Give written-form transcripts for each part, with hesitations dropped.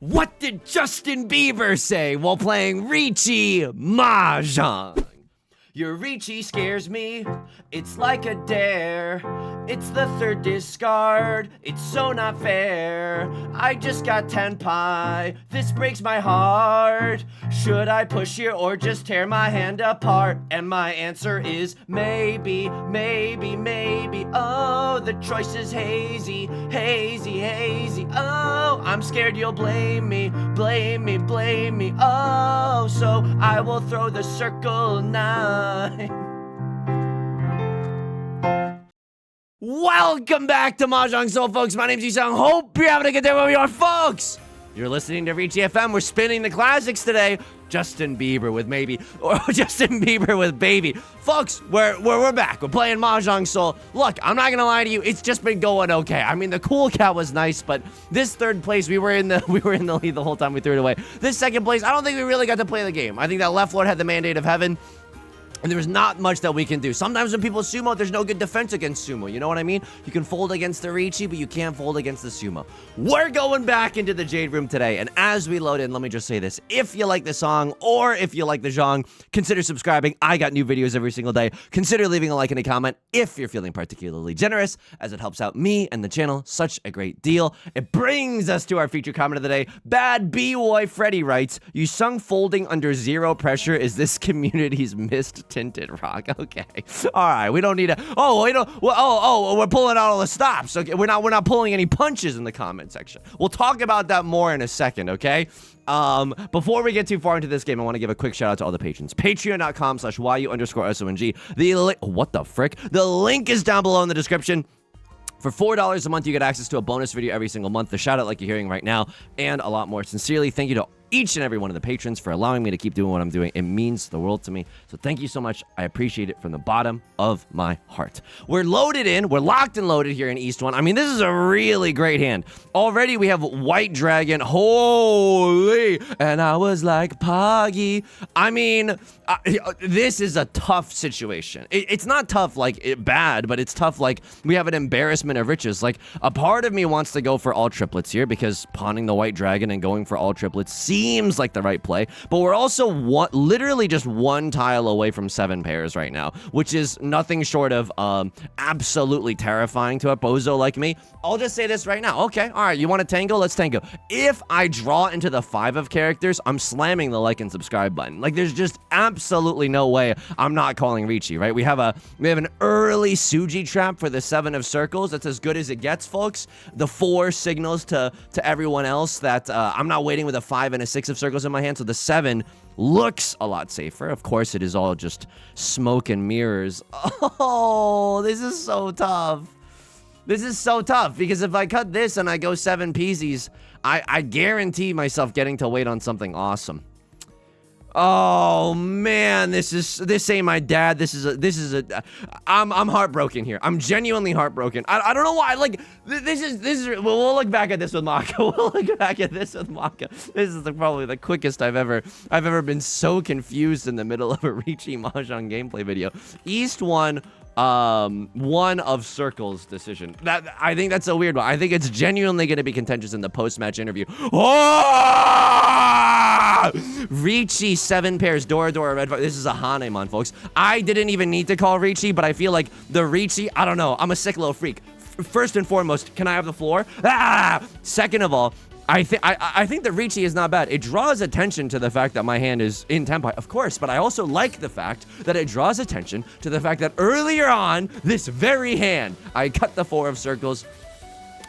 What did Justin Bieber say while playing Riichi Mahjong? Your Riichi scares me, it's like a dare. It's the third discard, it's so not fair. I just got 10 pi, this breaks my heart. Should I push here or just tear my hand apart? And my answer is maybe, maybe, maybe. Oh, the choice is hazy, hazy, hazy. Oh, I'm scared you'll blame me, blame me, blame me. Oh, so I will throw the circle 9. Welcome back to Mahjong Soul, folks. My name's Yusong. Hope you're having a good day where we are, folks. You're listening to Riichi FM. We're spinning the classics today. Justin Bieber with maybe, or Justin Bieber with baby. Folks, we're back. We're playing Mahjong Soul. Look, I'm not gonna lie to you. It's just been going okay. I mean, the cool cat was nice, but this third place, we were in the lead the whole time we threw it away. This second place, I don't think we really got to play the game. I think that left lord had the mandate of heaven. And there's not much that we can do. Sometimes when people sumo, there's no good defense against sumo. You know what I mean? You can fold against the Riichi, but you can't fold against the sumo. We're going back into the Jade Room today. And as we load in, let me just say this. If you like the song or if you like the genre, consider subscribing. I got new videos every single day. Consider leaving a like and a comment if you're feeling particularly generous, as it helps out me and the channel such a great deal. It brings us to our feature comment of the day. Bad B-Boy Freddy writes, Yusong folding under zero pressure is this community's missed tinted rock. Okay, all right, we don't need to. Oh, we don't. Well, we're pulling out all the stops. Okay, we're not pulling any punches in the comment section. We'll talk about that more in a second. Okay. Before we get too far into this game, I want to give a quick shout out to all the patrons. Patreon.com/YU_SONG. What the frick? The link is down below in the description. For $4 a month, you get access to a bonus video every single month, the shout out like you're hearing right now, and a lot more. Sincerely, thank you to each and every one of the patrons for allowing me to keep doing what I'm doing. It means the world to me. So thank you so much. I appreciate it from the bottom of my heart. We're loaded in. We're locked and loaded here in East 1. I mean, this is a really great hand. Already we have White Dragon. Holy. And I was like, Poggy. I mean, this is a tough situation. It's not tough like bad, but it's tough like we have an embarrassment of riches. Like a part of me wants to go for all triplets here because pawning the White Dragon and going for all triplets seems like the right play, but we're also literally just one tile away from 7 pairs right now, which is nothing short of absolutely terrifying to a bozo like me. I'll just say this right now. Okay, all right, you want to tango? Let's tango. If I draw into the 5 of characters, I'm slamming the like and subscribe button. Like, there's just absolutely no way I'm not calling Riichi, right? We have an early Suji trap for the 7 of circles. That's as good as it gets, folks. The 4 signals to everyone else that I'm not waiting with a 5 and a 6 of circles in my hand, so the 7 looks a lot safer. Of course, it is all just smoke and mirrors. Oh, this is so tough. This is so tough, because if I cut this and I go 7 peasies, I guarantee myself getting to wait on something awesome. Oh man, this ain't my dad. I'm heartbroken here. I'm genuinely heartbroken. I don't know why. Like this is. We'll look back at this with Maka. This is probably the quickest I've ever been so confused in the middle of a Riichi Mahjong gameplay video. East 1. 1 of circles decision. I think that's a weird one. I think it's genuinely going to be contentious in the post-match interview. Oh! Riichi 7 pairs, Dora red. This is a Hanemon, folks. I didn't even need to call Riichi, but I feel like the Riichi, I don't know. I'm a sick little freak. First and foremost, can I have the floor? Second of all, I think the Riichi is not bad. It draws attention to the fact that my hand is in tempo, of course, but I also like the fact that it draws attention to the fact that earlier on this very hand, I cut the 4 of circles.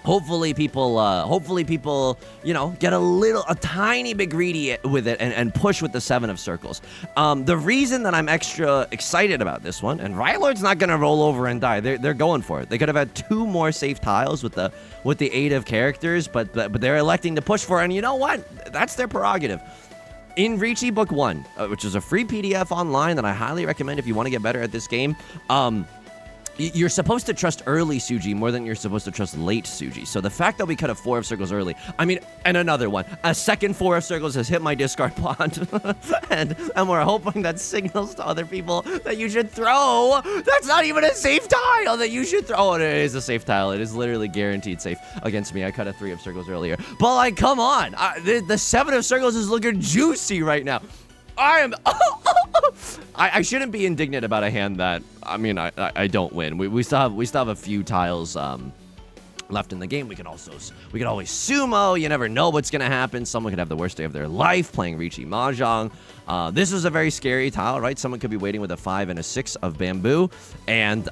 Hopefully people, you know, get a tiny bit greedy with it and push with the 7 of circles. The reason that I'm extra excited about this one, and Rylord's not gonna roll over and die. They're going for it. They could have had 2 more safe tiles with the 8 of characters, but they're electing to push for it, and you know what? That's their prerogative. In Riichi Book 1, which is a free PDF online that I highly recommend if you want to get better at this game, You're supposed to trust early Suji more than you're supposed to trust late Suji. So the fact that we cut a 4 of circles early, I mean, and another one, a second 4 of circles has hit my discard pond, and we're hoping that signals to other people that you should throw. That's not even a safe tile that you should throw. Oh, it is a safe tile. It is literally guaranteed safe against me. I cut a 3 of circles earlier. But like, come on. The 7 of circles is looking juicy right now. I shouldn't be indignant about a hand that, I mean, I don't win. We still have a few tiles left in the game. We could always sumo. You never know what's gonna happen. Someone could have the worst day of their life playing Riichi Mahjong. This is a very scary tile, right? Someone could be waiting with a 5 and a 6 of bamboo, and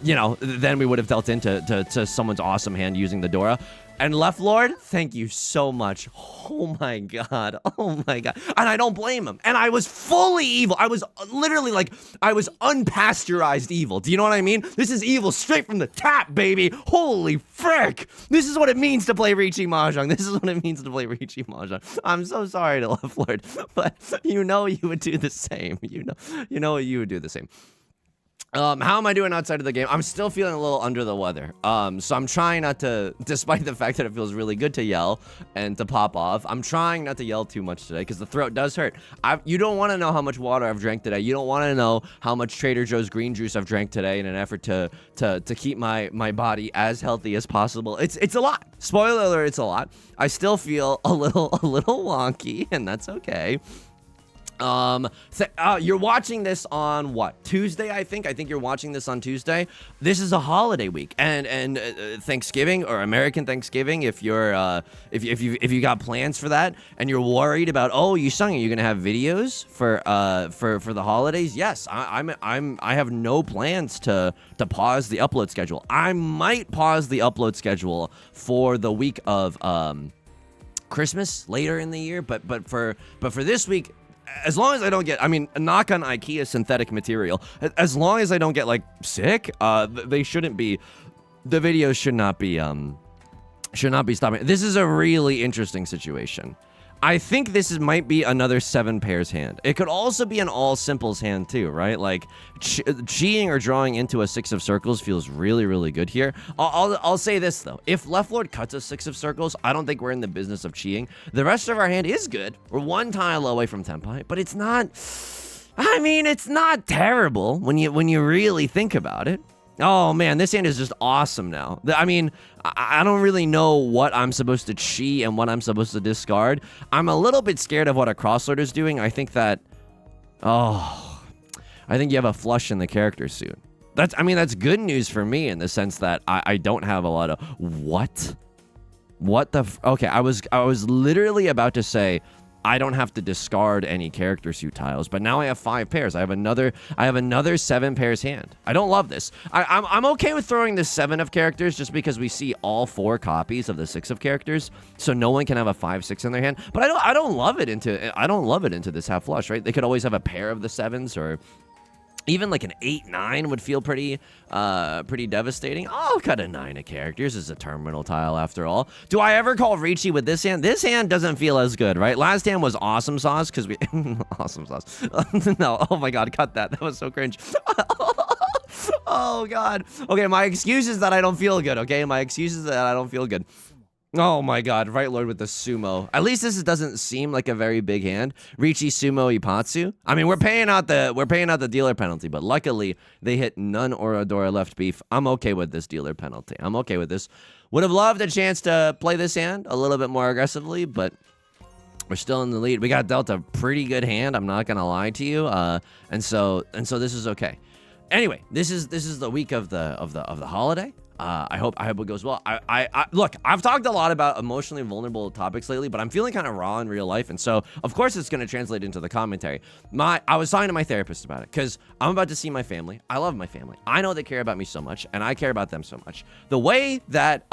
you know, then we would have dealt into someone's awesome hand using the Dora. And Left Lord, thank you so much. Oh my god. Oh my god. And I don't blame him. And I was fully evil. I was literally like, I was unpasteurized evil. Do you know what I mean? This is evil straight from the tap, baby. Holy frick. This is what it means to play Riichi Mahjong. This is what it means to play Riichi Mahjong. I'm so sorry to Left Lord, but you know you would do the same. You know you would do the same. How am I doing outside of the game? I'm still feeling a little under the weather. So I'm trying not to, despite the fact that it feels really good to yell and to pop off, I'm trying not to yell too much today because the throat does hurt. You don't want to know how much water I've drank today. You don't want to know how much Trader Joe's green juice I've drank today in an effort to keep my body as healthy as possible. It's a lot. Spoiler alert, it's a lot. I still feel a little wonky, and that's okay. You're watching this on what, Tuesday? I think you're watching this on Tuesday. This is a holiday week, and Thanksgiving or American Thanksgiving. If you're if you got plans for that, and you're worried about, oh, Yusong, are you gonna have videos for the holidays? Yes, I have no plans to pause the upload schedule. I might pause the upload schedule for the week of Christmas later in the year, but for this week, as long as I don't get, I mean, knock on IKEA synthetic material, as long as I don't get like sick, they shouldn't be, the videos should not be stopping. This is a really interesting situation. I think this might be another 7 pairs hand. It could also be an all simples hand too, right? Like cheating or drawing into a 6 of circles feels really, really good here. I'll say this though. If Left Lord cuts a 6 of circles, I don't think we're in the business of cheating. The rest of our hand is good. We're 1 tile away from Tenpai, but it's not, I mean, it's not terrible when you really think about it. Oh man, this hand is just awesome now. I mean, I don't really know what I'm supposed to chi and what I'm supposed to discard. I'm a little bit scared of what a crosslord is doing. I think that, I think you have a flush in the character suit. That's good news for me in the sense that I don't have a lot of, what the, okay, I was literally about to say, I don't have to discard any character suit tiles, but now I have 5 pairs. I have another 7 pairs hand. I don't love this. I'm okay with throwing the 7 of characters just because we see all 4 copies of the 6 of characters, so no one can have a 5-6 in their hand. But I don't love it into this half flush, right? They could always have a pair of the 7s, or even like an 8-9 would feel pretty devastating. I'll cut a 9 of characters as a terminal tile after all. Do I ever call Riichi with this hand? This hand doesn't feel as good, right? Last hand was awesome sauce because we awesome sauce. No, oh my god, cut that. That was so cringe. Oh god. Okay, my excuse is that I don't feel good, okay? My excuse is that I don't feel good. Oh my god, right lord with the sumo. At least this doesn't seem like a very big hand. Riichi Sumo Ipatsu. I mean, we're paying out the dealer penalty, but luckily they hit none Oradora left beef. I'm okay with this dealer penalty. I'm okay with this. Would have loved a chance to play this hand a little bit more aggressively, but we're still in the lead. We got dealt a pretty good hand, I'm not gonna lie to you. And so this is okay. Anyway, this is the week of the holiday. I hope it goes well. Look, I've talked a lot about emotionally vulnerable topics lately, but I'm feeling kind of raw in real life, and so of course it's going to translate into the commentary. I was talking to my therapist about it because I'm about to see my family. I love my family. I know they care about me so much, and I care about them so much. The way that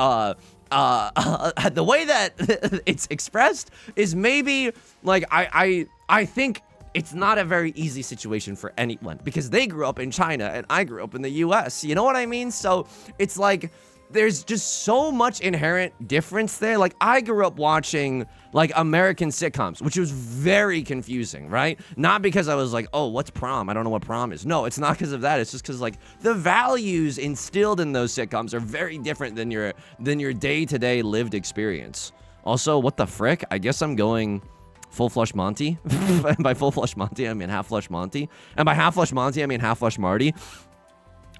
it's expressed is maybe like I think it's not a very easy situation for anyone because they grew up in China and I grew up in the US. You know what I mean? So it's like there's just so much inherent difference there. Like, I grew up watching like American sitcoms, which was very confusing, right? Not because I was like, oh, what's prom? I don't know what prom is. No, it's not because of that. It's just because like the values instilled in those sitcoms are very different than your day-to-day lived experience. Also, what the frick? I guess I'm going full flush Monty. And by full flush Monty, I mean half flush Monty. And by half flush Monty, I mean half flush Marty.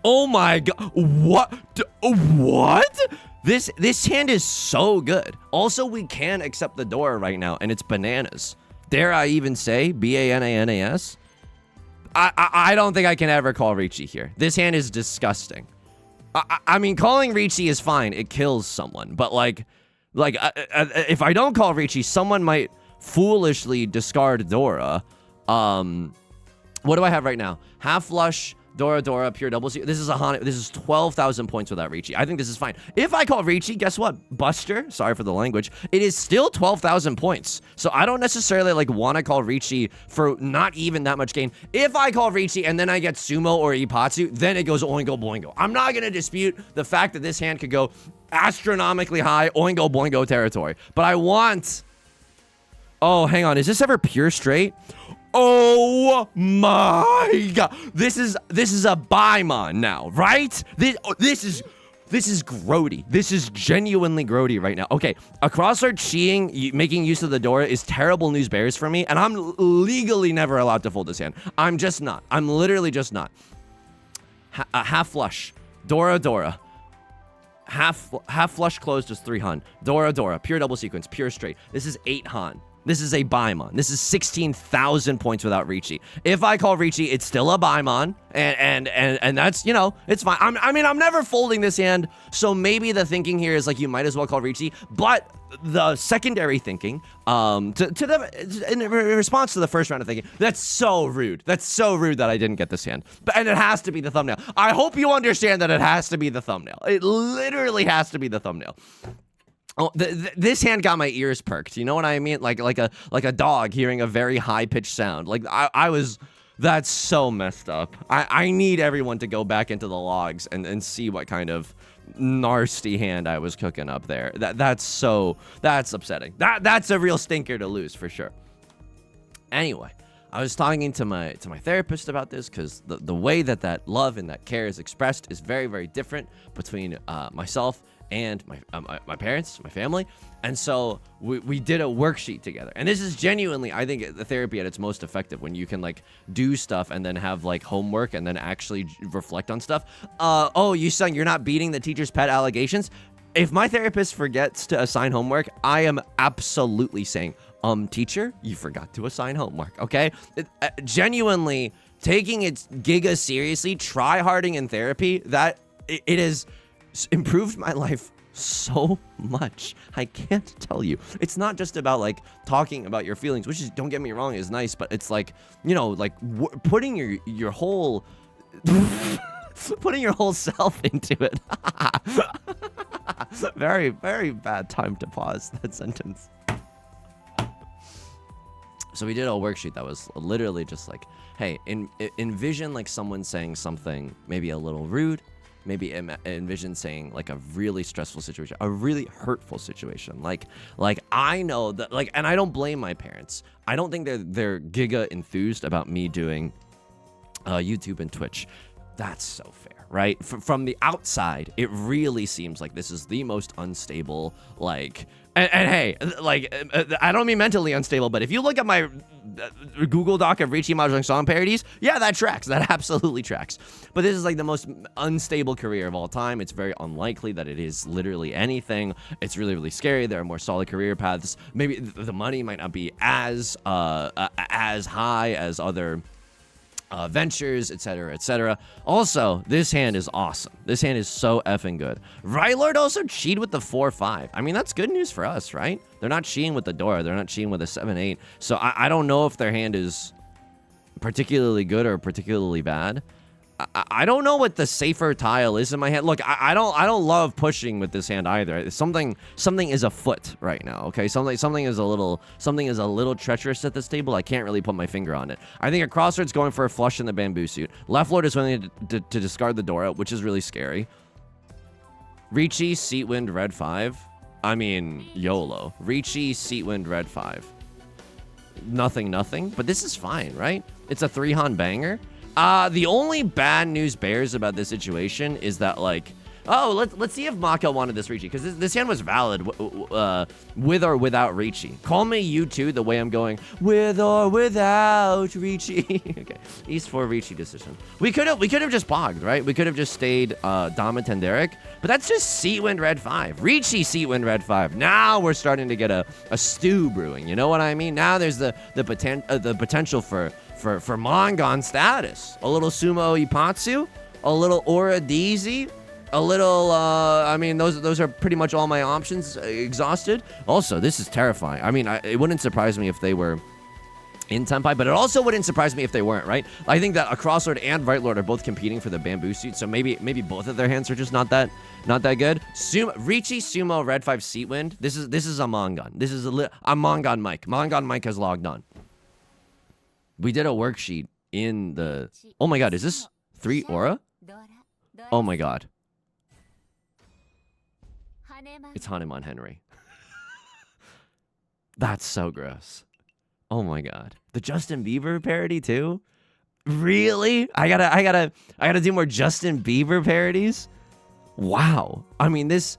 Oh my god, what? This hand is so good. Also, we can accept the Dora right now, and it's bananas. Dare I even say Bananas? I don't think I can ever call Riichi here. This hand is disgusting. I mean, calling Riichi is fine. It kills someone, but like if I don't call Riichi, someone might foolishly discard Dora. What do I have right now? Half flush, Dora, pure double C. This is a Hana. This is 12,000 points without Riichi. I think this is fine. If I call Riichi, guess what? Buster, sorry for the language, it is still 12,000 points. So I don't necessarily like want to call Riichi for not even that much gain. If I call Riichi and then I get Sumo or Ipatsu, then it goes Oingo Boingo. I'm not going to dispute the fact that this hand could go astronomically high Oingo Boingo territory. But I want... Oh, hang on. Is this ever pure straight? Oh my god. This is a Baimon now, right? This is grody. This is genuinely grody right now. Okay, a crossword cheating, making use of the Dora is terrible news bears for me, and I'm legally never allowed to fold this hand. I'm just not. I'm literally just not. Half flush. Dora. Half flush closed is 3 Han. Dora. Pure double sequence. Pure straight. This is 8 Han. This is a Baimon. This is 16,000 points without Riichi. If I call Riichi, it's still a Baimon, and that's, you know, it's fine. I mean, I'm never folding this hand, so maybe the thinking here is like you might as well call Riichi, but the secondary thinking, in response to the first round of thinking, that's so rude. That's so rude that I didn't get this hand, and it has to be the thumbnail. I hope you understand that it has to be the thumbnail. It literally has to be the thumbnail. Oh, this hand got my ears perked. You know what I mean? Like a dog hearing a very high-pitched sound. Like I was... That's so messed up. I need everyone to go back into the logs and see what kind of nasty hand I was cooking up there. That's upsetting. That's a real stinker to lose for sure. Anyway, I was talking to my therapist about this because the way that love and that care is expressed is very, very different between myself and my parents, my family. And so we did a worksheet together. And this is genuinely, I think, the therapy at its most effective when you can like do stuff and then have like homework and then actually reflect on stuff. Oh, Yusong, you're not beating the teacher's pet allegations? If my therapist forgets to assign homework, I am absolutely saying, teacher, you forgot to assign homework, okay? Genuinely taking its giga seriously, try-harding in therapy, that it has improved my life so much. I can't tell you. It's not just about like talking about your feelings, which is, don't get me wrong, is nice, but it's like, you know, like putting your whole putting your whole self into it. Very, very bad time to pause that sentence. So we did a worksheet that was literally just like, hey, envision like someone saying something maybe a little rude. Maybe envision saying like a really stressful situation, a really hurtful situation. Like I know that, like, and I don't blame my parents. I don't think they're giga enthused about me doing YouTube and Twitch. That's so fair, right? From the outside, it really seems like this is the most unstable, like, and hey, like, I don't mean mentally unstable, but if you look at my Google Doc of Riichi Mahjong song parodies, yeah, that tracks. That absolutely tracks. But this is like the most unstable career of all time. It's very unlikely that it is literally anything. It's really, really scary. There are more solid career paths. Maybe the money might not be as high as other ventures, etc., etc. Also, this hand is awesome. This hand is so effing good. Rylord also cheated with the 4-5. I mean, that's good news for us, right? They're not cheating with the Dora. They're not cheating with a 7-8. So I don't know if their hand is particularly good or particularly bad. I don't know what the safer tile is in my hand. Look, I don't love pushing with this hand either. Something is afoot right now. Okay, something is a little treacherous at this table. I can't really put my finger on it. I think a crossroads going for a flush in the bamboo suit. Left lord is willing to discard the Dora, which is really scary. Riichi, Seatwind, Red 5. I mean, YOLO. Riichi, Seatwind, Red 5. Nothing, nothing. But this is fine, right? It's a 3-Han banger. The only bad news bears about this situation is that, like, oh, let's see if Maka wanted this Riichi, because this hand was valid with or without Riichi. Call me you too, the way I'm going with or without Riichi. Okay, East 4 Riichi decision. We could have just bogged, right? We could have just stayed Dama Tenderic, but that's just Seatwind Red 5. Riichi Seatwind Red 5. Now we're starting to get a stew brewing. You know what I mean? Now there's the potential for Mongon status. A little Sumo Ipatsu, a little Aura DZ. A little, I mean, those are pretty much all my options exhausted. Also, this is terrifying. I mean, it wouldn't surprise me if they were in Tenpai, but it also wouldn't surprise me if they weren't, right? I think that a Crosslord and Right Lord are both competing for the bamboo suit, so maybe both of their hands are just not that good. Riichi Sumo Red 5 Seatwind. This is a Mongon. This is a Mongon Mike. Mongon Mike has logged on. We did a worksheet in the. Oh my God, is this 3 Aura? Oh my God. It's Hanuman Henry. That's so gross. Oh my God. The Justin Bieber parody too? Really? I gotta do more Justin Bieber parodies? Wow. I mean, this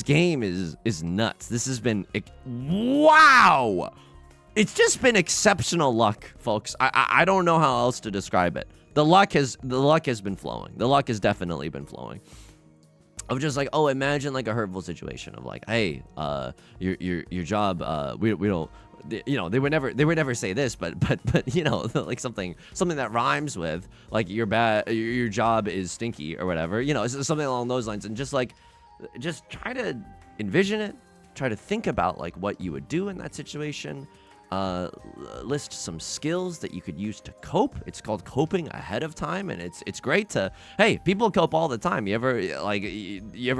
game is nuts. This has been wow. It's just been exceptional luck, folks. I don't know how else to describe it. The luck has been flowing. The luck has definitely been flowing. Of just like, oh, imagine like a hurtful situation of like, hey, your job, we don't, you know, they would never say this, but you know, like something that rhymes with like your job is stinky or whatever, you know, it's something along those lines, and just try to envision it, try to think about like what you would do in that situation. List some skills that you could use to cope. It's called coping ahead of time, and it's great to, hey, people cope all the time. You ever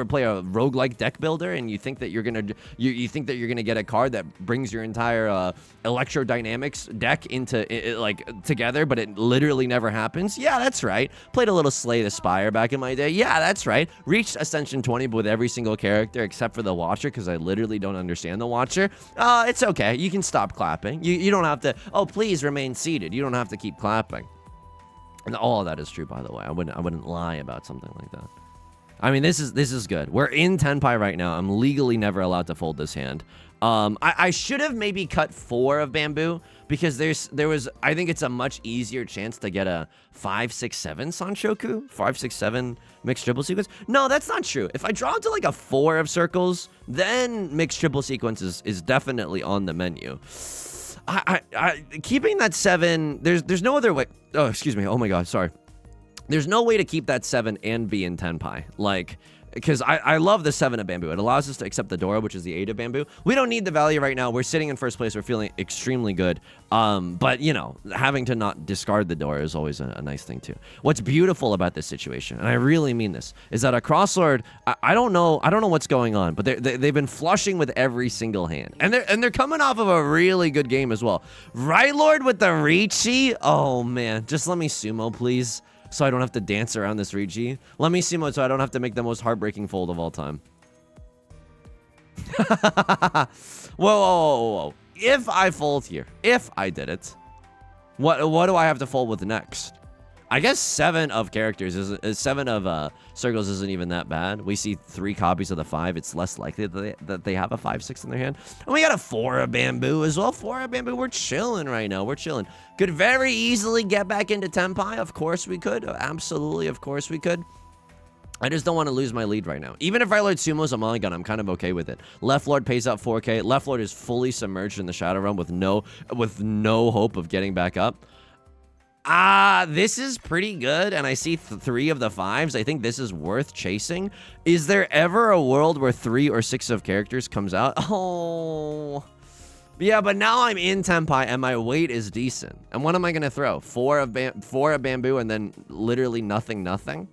play a roguelike deck builder and you think that you're gonna get a card that brings your entire electrodynamics deck into together, but it literally never happens? Yeah, that's right. Played a little Slay the Spire back in my day. Yeah, that's right. Reached Ascension 20 with every single character except for the Watcher, because I literally don't understand the Watcher. It's okay. You can stop clapping. You don't have to, oh, please remain seated. You don't have to keep clapping. And all of that is true, by the way. I wouldn't lie about something like that. I mean, this is good. We're in Tenpai right now. I'm legally never allowed to fold this hand. I should have maybe cut 4 of bamboo, because there was, I think it's a much easier chance to get a 5, 6, 7 Sanshoku, 5, 6, 7 mixed triple sequence. No, that's not true. If I draw to like a 4 of circles, then mixed triple sequence is definitely on the menu. I keeping that 7, there's no other way. Oh, excuse me. Oh my God, sorry. There's no way to keep that 7 and be in Tenpai. Like, because I love the 7 of bamboo. It allows us to accept the Dora, which is the 8 of bamboo. We don't need the value right now. We're sitting in first place. We're feeling extremely good. But, you know, having to not discard the Dora is always a nice thing, too. What's beautiful about this situation, and I really mean this, is that a Crosslord, I don't know what's going on, but they've been flushing with every single hand. And they're coming off of a really good game as well. Right Lord with the Riichi? Oh, man. Just let me sumo, please, so I don't have to dance around this Riichi. Let me sumo so I don't have to make the most heartbreaking fold of all time. Whoa. If I fold here, if I did it, what do I have to fold with next? I guess 7 of characters is 7 of circles isn't even that bad. We see 3 copies of the 5. It's less likely that they have a 5, 6 in their hand. And we got a 4 of bamboo as well. 4 of bamboo. We're chilling right now. We're chilling. Could very easily get back into Tenpai. Of course we could. Absolutely, of course we could. I just don't want to lose my lead right now. Even if Right Lord Sumo's a Mulligan, I'm kind of okay with it. Left Lord pays out 4K. Left Lord is fully submerged in the Shadow Realm with no hope of getting back up. This is pretty good, and I see 3 of the 5s. I think this is worth chasing. Is there ever a world where 3 or 6 of characters comes out? Oh, yeah, but now I'm in Tenpai, and my weight is decent. And what am I gonna throw? 4 of bamboo, and then literally nothing.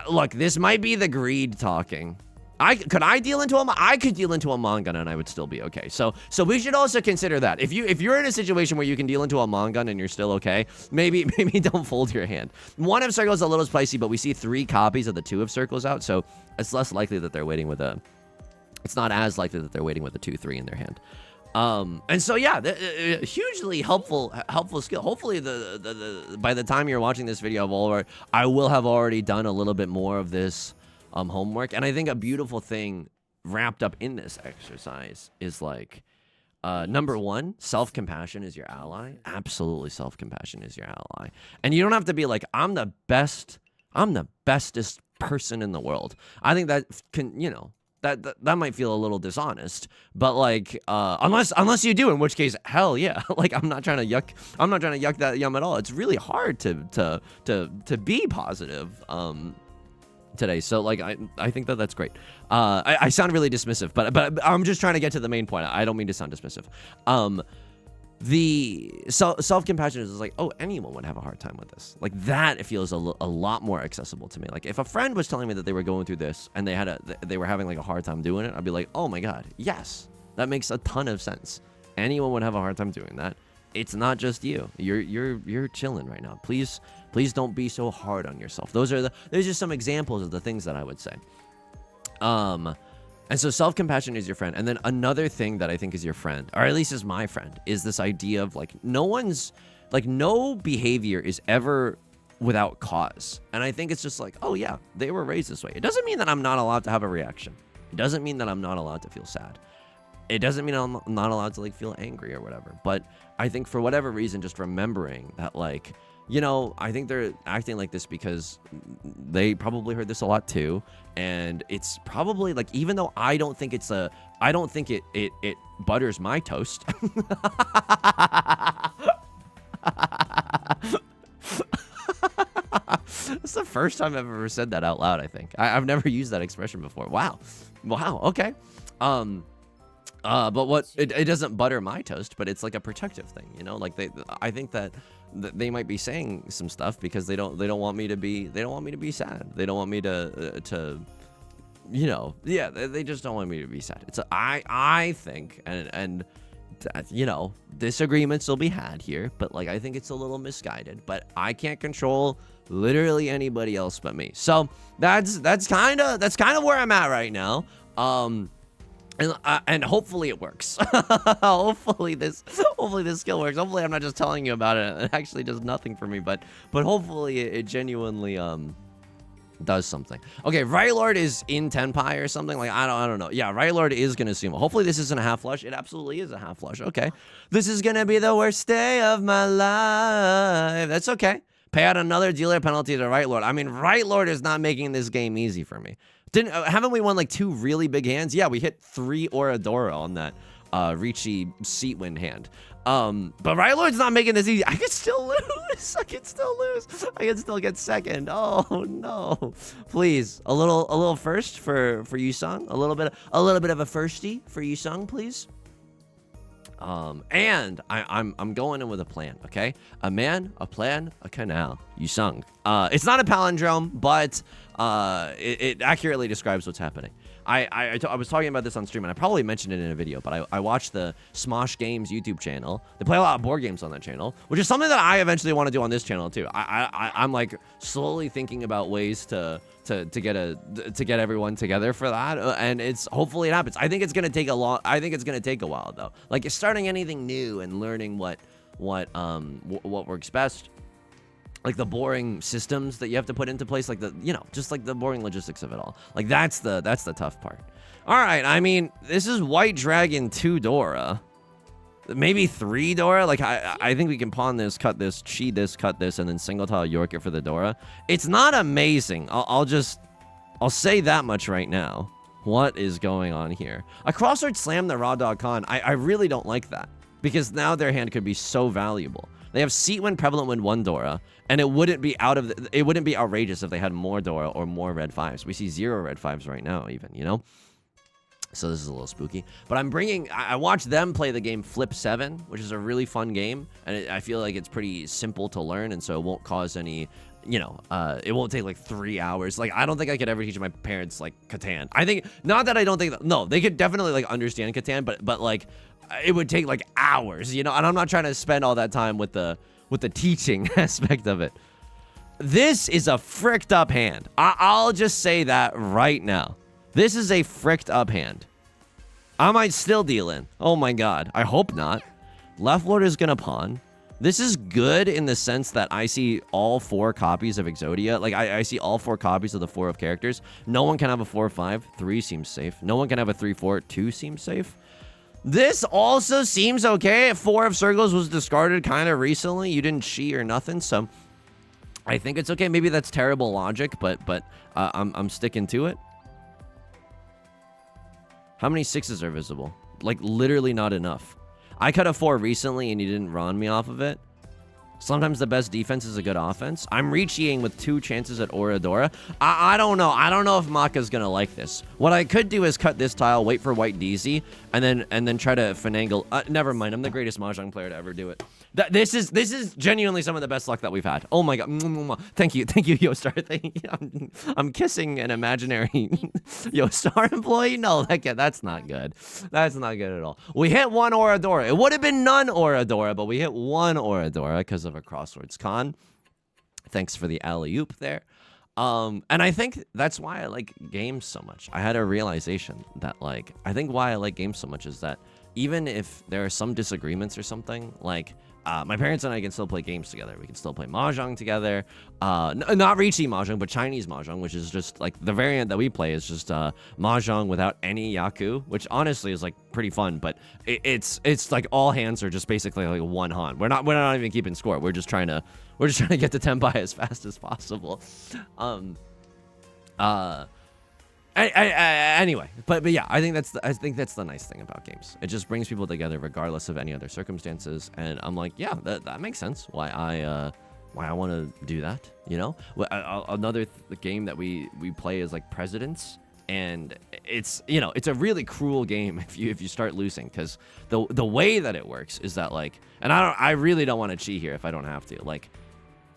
Look, this might be the greed talking. Could I deal into I could deal into a Mongun and I would still be okay. So we should also consider that. If you're in a situation where you can deal into a Mongun and you're still okay, maybe don't fold your hand. 1 of circles is a little spicy, but we see 3 copies of the 2 of circles out, so it's less likely that they're waiting with a. It's not as likely that they're waiting with a 2-3 in their hand. And so yeah, hugely helpful skill. Hopefully by the time you're watching this video, I will have already done a little bit more of this homework. And I think a beautiful thing wrapped up in this exercise is like, number 1, self-compassion is your ally. Absolutely, self-compassion is your ally. And you don't have to be like, I'm the bestest person in the world. I think that can, you know, that might feel a little dishonest, but like, unless you do, in which case, hell yeah. Like, I'm not trying to yuck that yum at all. It's really hard to be positive, today. So like, I think that's great. I sound really dismissive, but I'm just trying to get to the main point. I don't mean to sound dismissive. The self-compassion is like, oh, anyone would have a hard time with this. Like, that, it feels a lot more accessible to me. Like, if a friend was telling me that they were going through this and they were having like a hard time doing it, I'd be like, oh my god, yes, that makes a ton of sense. Anyone would have a hard time doing that. It's not just you. You're chilling right now. Please don't be so hard on yourself. There's just some examples of the things that I would say. And so self-compassion is your friend. And then another thing that I think is your friend, or at least is my friend, is this idea of like, no behavior is ever without cause. And I think it's just like, oh yeah, they were raised this way. It doesn't mean that I'm not allowed to have a reaction. It doesn't mean that I'm not allowed to feel sad. It doesn't mean I'm not allowed to like feel angry or whatever. But I think for whatever reason, just remembering that, like, you know, I think they're acting like this because they probably heard this a lot too. And it's probably like, even though I don't think it butters my toast. That's the first time I've ever said that out loud, I think. I've never used that expression before. Wow. Okay. But what it doesn't butter my toast, but it's like a protective thing, you know. Like I think that they might be saying some stuff because they don't want me to be sad. They don't want me to you know, yeah, they just don't want me to be sad. It's I think and you know, disagreements will be had here, but like, I think it's a little misguided, but I can't control literally anybody else but me. So that's kind of where I'm at right now. And hopefully it works. hopefully this skill works. Hopefully I'm not just telling you about it. It actually does nothing for me, but hopefully it genuinely does something. Okay, Right Lord is in Tenpai or something. Like, I don't know. Yeah, Right Lord is gonna sumo. Hopefully this isn't a half flush. It absolutely is a half flush. Okay, this is gonna be the worst day of my life. That's okay. Pay out another dealer penalty to Right Lord. I mean, Right Lord is not making this game easy for me. Haven't we won like 2 really big hands? Yeah, we hit 3 Oradora on that Riichi seat win hand. But Right Lord's not making this easy. I could still lose. I can still get second. Oh no. Please, a little first for Yusong. A little bit of a firstie for Yusong, please. And I'm going in with a plan, okay? A man, a plan, a canal. Yusong. It's not a palindrome, but it accurately describes what's happening. I was talking about this on stream, and I probably mentioned it in a video, but I watched the Smosh Games YouTube channel. They play a lot of board games on that channel, which is something that I eventually want to do on this channel too. I'm like slowly thinking about ways to get everyone together for that, and hopefully it happens. I think it's gonna take a while though. Like, starting anything new and learning what works best. Like the boring systems that you have to put into place, like just like the boring logistics of it all. Like, that's the tough part. All right, I mean, this is White Dragon 2 Dora, maybe 3 Dora. Like, I think we can pawn this, cut this, chi this, cut this, and then single tile York it for the Dora. It's not amazing. I'll say that much right now. What is going on here? A crossword slam the Raw Dog Khan. I really don't like that, because now their hand could be so valuable. They have seat win, prevalent win, 1 Dora, and it wouldn't be outrageous if they had more Dora or more red 5s. We see 0 red 5s right now, even, you know. So this is a little spooky. But I watched them play the game Flip 7, which is a really fun game. And I feel like it's pretty simple to learn. And so it won't cause any, you know, it won't take like 3 hours. Like, I don't think I could ever teach my parents like Catan. I think, not that I don't think, no, they could definitely like understand Catan, but like it would take like hours, you know? And I'm not trying to spend all that time with the teaching aspect of it. This is a fricked up hand. I'll just say that right now. This is a fricked up hand. I might still deal in. Oh my god. I hope not. Left lord is gonna pawn. This is good in the sense that I see all 4 copies of Exodia. Like, I see all 4 copies of the 4 of characters. No one can have a 4-5. 3 seems safe. No one can have a 3-4. 2 seems safe. This also seems okay. 4 of circles was discarded kind of recently. You didn't cheat or nothing, so I think it's okay. Maybe that's terrible logic, but I'm sticking to it. How many 6s are visible? Like, literally not enough. I cut a 4 recently, and you didn't run me off of it. Sometimes the best defense is a good offense. I'm Riichiing with 2 chances at Oradora. I don't know. I don't know if Maka's gonna like this. What I could do is cut this tile, wait for white DZ, and then try to finagle. Never mind. I'm the greatest Mahjong player to ever do it. This is genuinely some of the best luck that we've had. Oh my god. Thank you, Yostar. Thank you. I'm kissing an imaginary Yostar employee. No, that's not good. That's not good at all. We hit 1 Oradora. It would have been none Oradora, but we hit 1 Oradora because of a crosswords con. Thanks for the alley-oop there. And I think that's why I like games so much. I had a realization that, like, I think why I like games so much is that even if there are some disagreements or something, like, my parents and I can still play games together. We can still play Mahjong together. Not Riichi Mahjong, but Chinese Mahjong, which is just, like, the variant that we play is just Mahjong without any Yaku, which honestly is, like, pretty fun, but it's like all hands are just basically like 1 Han. We're not even keeping score. We're just trying to get to Tenpai as fast as possible. Anyway, but yeah, I think that's the nice thing about games. It just brings people together regardless of any other circumstances, and I'm like, yeah, that makes sense. Why I want to do that, you know? Another game that we play is like Presidents, and it's, you know, it's a really cruel game if you start losing, because the way that it works is that, like, and I really don't want to cheat here if I don't have to. Like,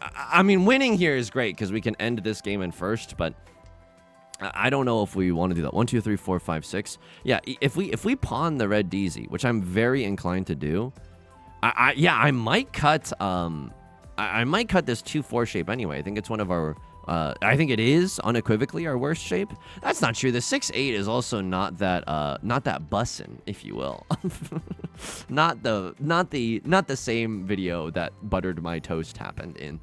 I mean, winning here is great because we can end this game in first, but I don't know if we want to do that. 1, 2, 3, 4, 5, 6. Yeah, if we pawn the red DZ, which I'm very inclined to do, I might cut I might cut this 2-4 shape anyway. I think it's one of our I think it is unequivocally our worst shape. That's not true. The 6-8 is also not that bussin', if you will. not the same video that buttered my toast happened in.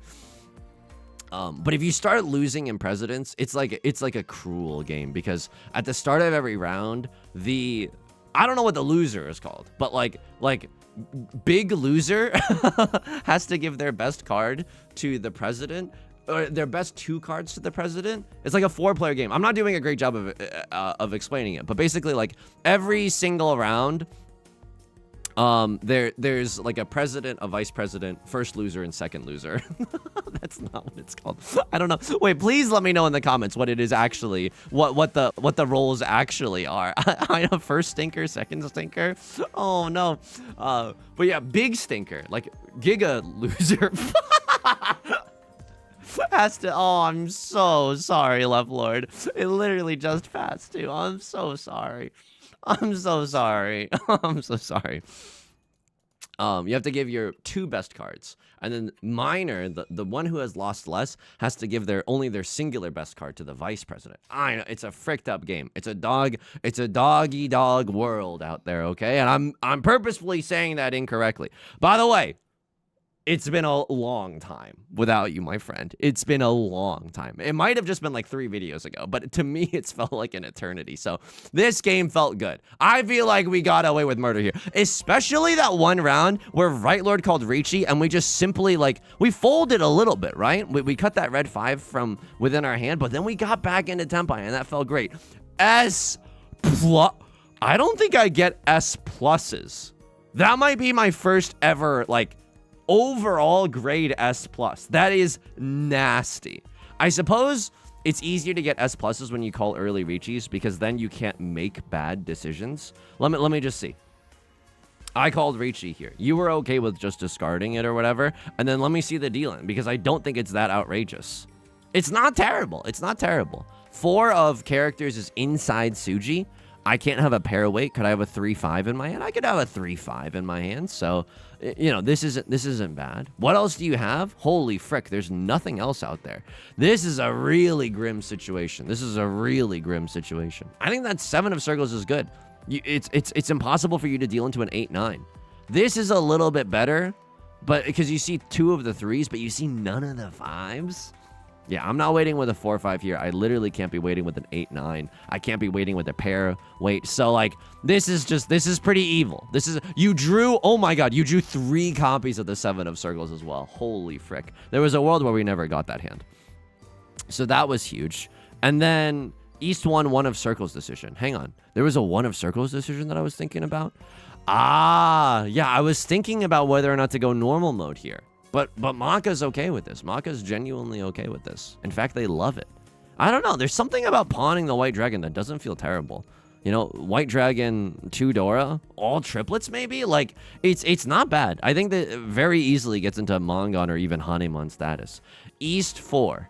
But if you start losing in Presidents, it's like a cruel game, because at the start of every round, I don't know what the loser is called, but like big loser has to give their best card to the president, or their best 2 cards to the president. It's like a 4-player game. I'm not doing a great job of explaining it, but basically, like, every single round, there's like a president, a vice president, first loser, and second loser. That's not what it's called. I don't know. Wait, please let me know in the comments what it is actually, what the roles actually are. I know, first stinker, second stinker. Oh no. But yeah, big stinker, like giga loser. Has to. Oh, I'm so sorry, Left Lord. It literally just passed too. I'm so sorry. I'm so sorry. I'm so sorry. You have to give your 2 best cards, and then minor, the one who has lost less, has to give only their singular best card to the vice president. I know, it's a fricked up game. It's a doggy dog world out there, okay? And I'm purposefully saying that incorrectly. By the way, it's been a long time without you, my friend. It's been a long time. It might have just been like 3 videos ago, but to me, it's felt like an eternity. So this game felt good. I feel like we got away with murder here, especially that one round where Right Lord called Riichi, and we just simply, like, we folded a little bit, right? We cut that red 5 from within our hand, but then we got back into Tenpai, and that felt great. S+. I don't think I get S pluses. That might be my first ever, like, overall grade S+. That is nasty. I suppose it's easier to get S pluses when you call early Riichis because then you can't make bad decisions. Let me just see. I called Riichi here. You were okay with just discarding it or whatever, and then let me see the dealing because I don't think it's that outrageous. It's not terrible. It's not terrible. 4 of characters is inside Tsuji. I can't have a pair weight. Could I have a 3-5 in my hand? I could have a 3-5 in my hand. So, you know, this isn't bad. What else do you have? Holy frick, there's nothing else out there. This is a really grim situation. This is a really grim situation. I think that 7 of circles is good. It's impossible for you to deal into an 8-9. This is a little bit better, but because you see 2 of the 3s, but you see none of the 5s. Yeah, I'm not waiting with a 4-5 here. I literally can't be waiting with an 8-9. I can't be waiting with a pair weight. So like, this is pretty evil. You drew, oh my God, you drew 3 copies of the 7 of circles as well. Holy frick. There was a world where we never got that hand. So that was huge. And then East won 1 of circles decision. Hang on. There was a 1 of circles decision that I was thinking about. Ah, yeah, I was thinking about whether or not to go normal mode here. But Maka's okay with this. Maka's genuinely okay with this. In fact, they love it. I don't know. There's something about pawning the white dragon that doesn't feel terrible. You know, white dragon, 2 Dora, all triplets maybe? Like, it's not bad. I think that very easily gets into Mangon or even Hanemon status. East 4.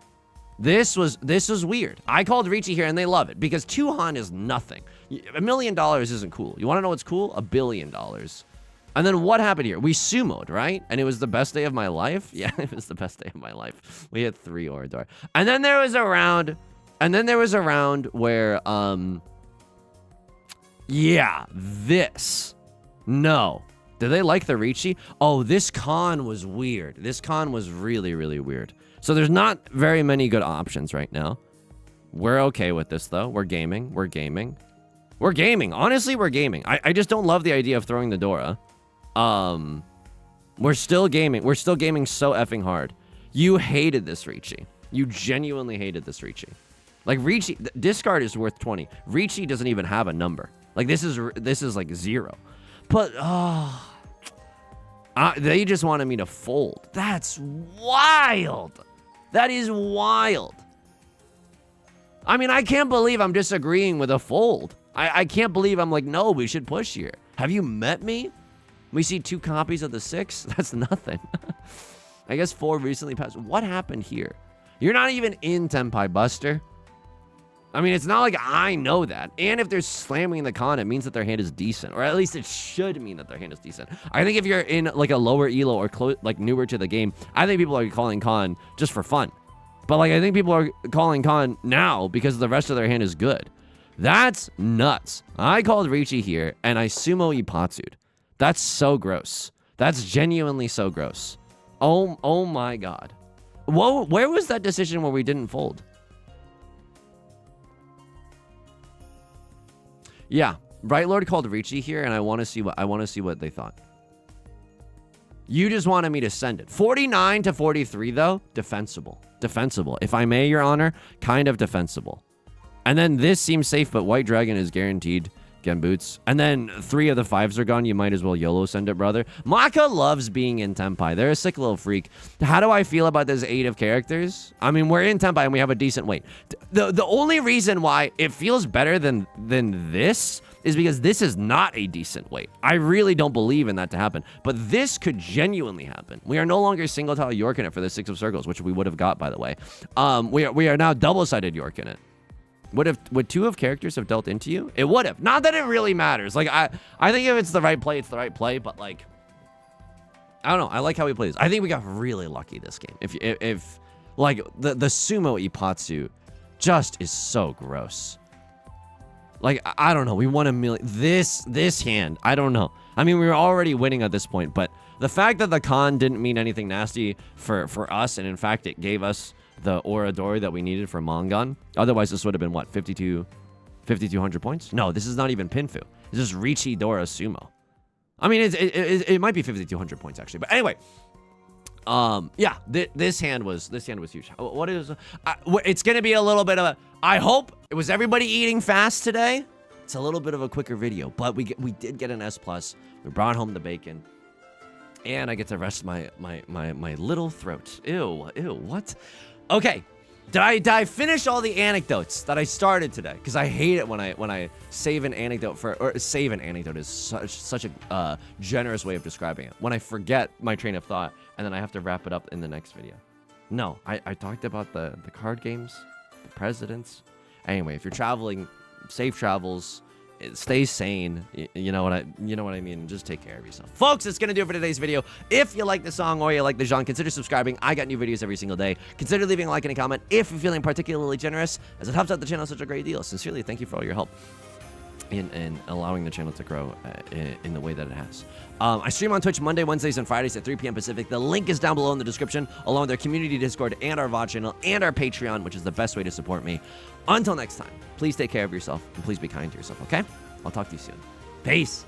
This was weird. I called Riichi here and they love it because 2 Han is nothing. $1 million isn't cool. You want to know what's cool? $1 billion. And then what happened here? We sumoed, right? And it was the best day of my life. Yeah, it was the best day of my life. We had 3 Orador. And then there was a round. And then there was a round where, yeah, this. No. Did they like the Riichi? Oh, this con was weird. This con was really, really weird. So there's not very many good options right now. We're okay with this, though. We're gaming. We're gaming. We're gaming. Honestly, we're gaming. I just don't love the idea of throwing the Dora. We're still gaming. We're still gaming so effing hard. You hated this Riichi. You genuinely hated this Riichi. Like, Riichi, discard is worth 20. Riichi doesn't even have a number. Like, this is like 0. But, they just wanted me to fold. That's wild. That is wild. I mean, I can't believe I'm disagreeing with a fold. I can't believe I'm like, no, we should push here. Have you met me? We see 2 copies of the 6. That's nothing. I guess 4 recently passed. What happened here? You're not even in Tenpai Buster. I mean, it's not like I know that. And if they're slamming the con, it means that their hand is decent. Or at least it should mean that their hand is decent. I think if you're in like a lower elo or like newer to the game, I think people are calling con just for fun. But like, I think people are calling con now because the rest of their hand is good. That's nuts. I called Riichi here and I sumo Ippatsu'd. That's so gross. That's genuinely so gross. Oh my God. Whoa, where was that decision where we didn't fold? Yeah, Bright Lord called Riichi here, and I want to see what they thought. You just wanted me to send it. 49 to 43 though, defensible. Defensible. If I may, Your Honor, kind of defensible. And then this seems safe, but White Dragon is guaranteed Genboots. And then 3 of the 5s are gone. You might as well YOLO send it, brother. Maka loves being in Tenpai. They're a sick little freak. How do I feel about this 8 of characters? I mean, we're in Tenpai and we have a decent weight. The only reason why it feels better than this is because this is not a decent weight. I really don't believe in that to happen. But this could genuinely happen. We are no longer single-tile York in it for the 6 of circles, which we would have got, by the way. We are now double-sided York in it. Would 2 of characters have dealt into you? It would have. Not that it really matters. Like, I think if it's the right play, it's the right play. But, like, I don't know. I like how he plays. I think we got really lucky this game. If like, the sumo Ippatsu just is so gross. Like, I don't know. We won $1 million. This hand, I don't know. I mean, we were already winning at this point. But the fact that the con didn't mean anything nasty for us, and in fact, it gave us the Oradori that we needed for Mangon. Otherwise, this would have been, what, 5,200 points? No, this is not even Pinfu. This is Riichi Dora Sumo. I mean, it might be 5,200 points, actually. But anyway, yeah, this hand was huge. What is... it's going to be a little bit of a... I hope... Was everybody eating fast today? It's a little bit of a quicker video, but we did get an S+. We brought home the bacon. And I get to rest my little throat. Ew, what? Okay, Did I finish all the anecdotes that I started today? Because I hate it when I save an anecdote save an anecdote is such a generous way of describing it. When I forget my train of thought and then I have to wrap it up in the next video. No, I talked about the card games, the presidents. Anyway, if you're traveling, safe travels. Stay sane. You know what I mean. Just take care of yourself, folks. That's gonna do it for today's video. If you like the song or you like the genre, consider subscribing. I got new videos every single day. Consider leaving a like and a comment if you're feeling particularly generous, as it helps out the channel such a great deal. Sincerely, thank you for all your help in allowing the channel to grow in the way that it has. I stream on Twitch Monday, Wednesdays, and Fridays at 3 p.m. Pacific. The link is down below in the description, along with our community Discord and our VOD channel and our Patreon, which is the best way to support me. Until next time, please take care of yourself and please be kind to yourself, okay? I'll talk to you soon. Peace.